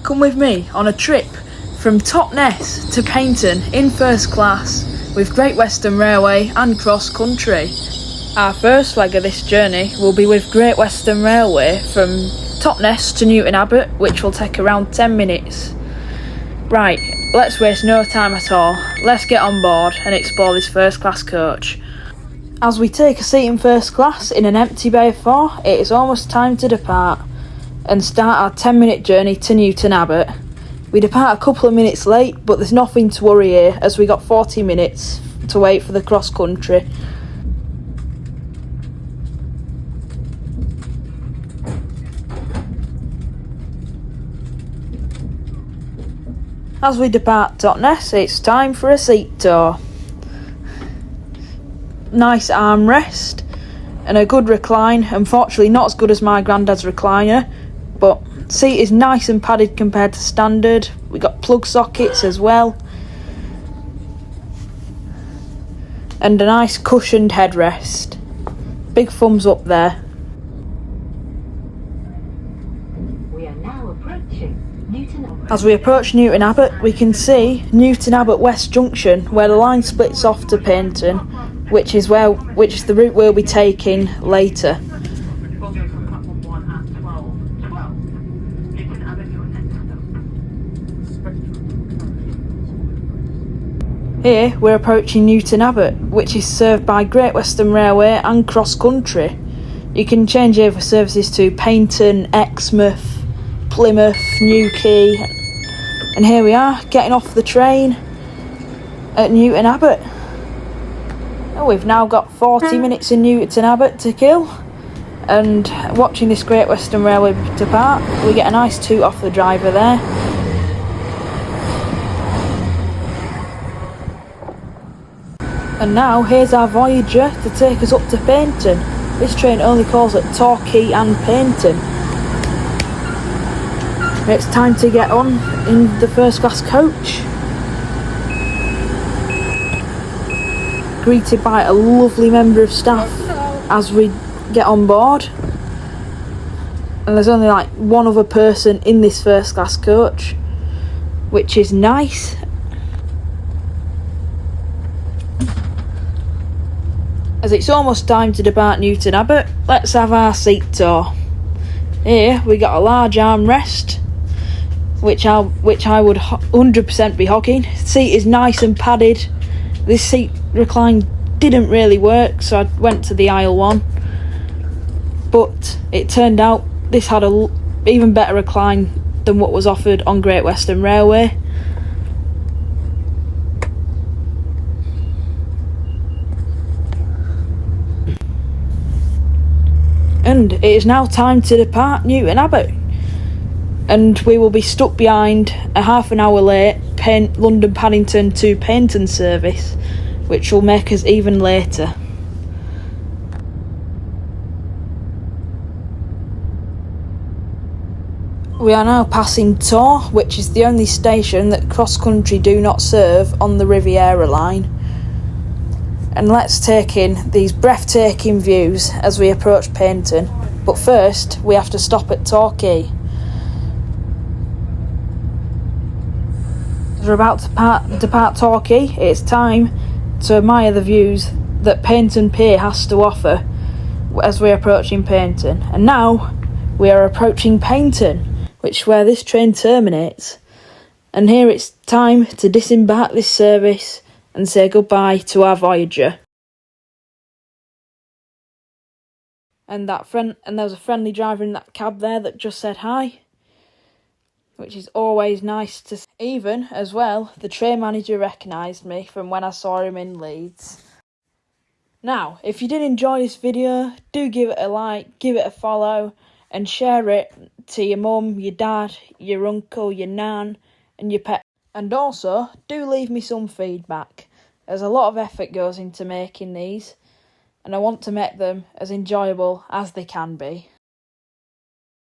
Come with me on a trip from Totnes to Paignton in first class with Great Western Railway and cross country. Our first leg of this journey will be with Great Western Railway from Totnes to Newton Abbot, which will take around 10 minutes. Right, let's waste no time at all. Let's get on board and explore this first class coach. As we take a seat in first class in an empty bay of 4, it is almost time to depart and start our 10-minute journey to Newton Abbot. We depart a couple of minutes late, but there's nothing to worry here as we got 40 minutes to wait for the cross country. As we depart Totnes, it's time for a seat tour. Nice armrest and a good recline. Unfortunately not as good as my granddad's recliner, but seat is nice and padded compared to standard. We got plug sockets as well, and a nice cushioned headrest. Big thumbs up there. We are now approaching Newton Abbot. As we approach Newton Abbot, we can see Newton Abbot West Junction, where the line splits off to Paignton, which is the route we'll be taking later. Here we're approaching Newton Abbot, which is served by Great Western Railway and cross country. You can change here for services to Paignton, Exmouth, Plymouth, Newquay, and here we are getting off the train at Newton Abbot. Oh, we've now got 40 minutes in Newton Abbot to kill, and watching this Great Western Railway depart, we get a nice toot off the driver there. And now here's our Voyager to take us up to Paignton. This train only calls at Torquay and Paignton. It's time to get on in the first class coach. Greeted by a lovely member of staff as we get on board. And there's only like one other person in this first class coach, which is nice. As it's almost time to depart Newton Abbot, let's have our seat tour. Here we got a large armrest, which I would 100% be hogging. Seat is nice and padded. This seat recline didn't really work, so I went to the aisle one. But it turned out this had a even better recline than what was offered on Great Western Railway. And it is now time to depart Newton Abbot, and we will be stuck behind a half an hour late London Paddington to Paignton service, which will make us even later. We are now passing Tor, which is the only station that cross country do not serve on the Riviera line. And let's take in these breathtaking views as we approach Paignton. But first, we have to stop at Torquay. As we're about to depart Torquay, it's time to admire the views that Paignton Pier has to offer as we're approaching Paignton. And now, we are approaching Paignton, which is where this train terminates. And here it's time to disembark this service and say goodbye to our Voyager. And there was a friendly driver in that cab there that just said hi, which is always nice to see. Even, as well, the train manager recognised me from when I saw him in Leeds. Now, if you did enjoy this video, do give it a like, give it a follow, and share it to your mum, your dad, your uncle, your nan, and your pet. And also, do leave me some feedback, as a lot of effort goes into making these, and I want to make them as enjoyable as they can be.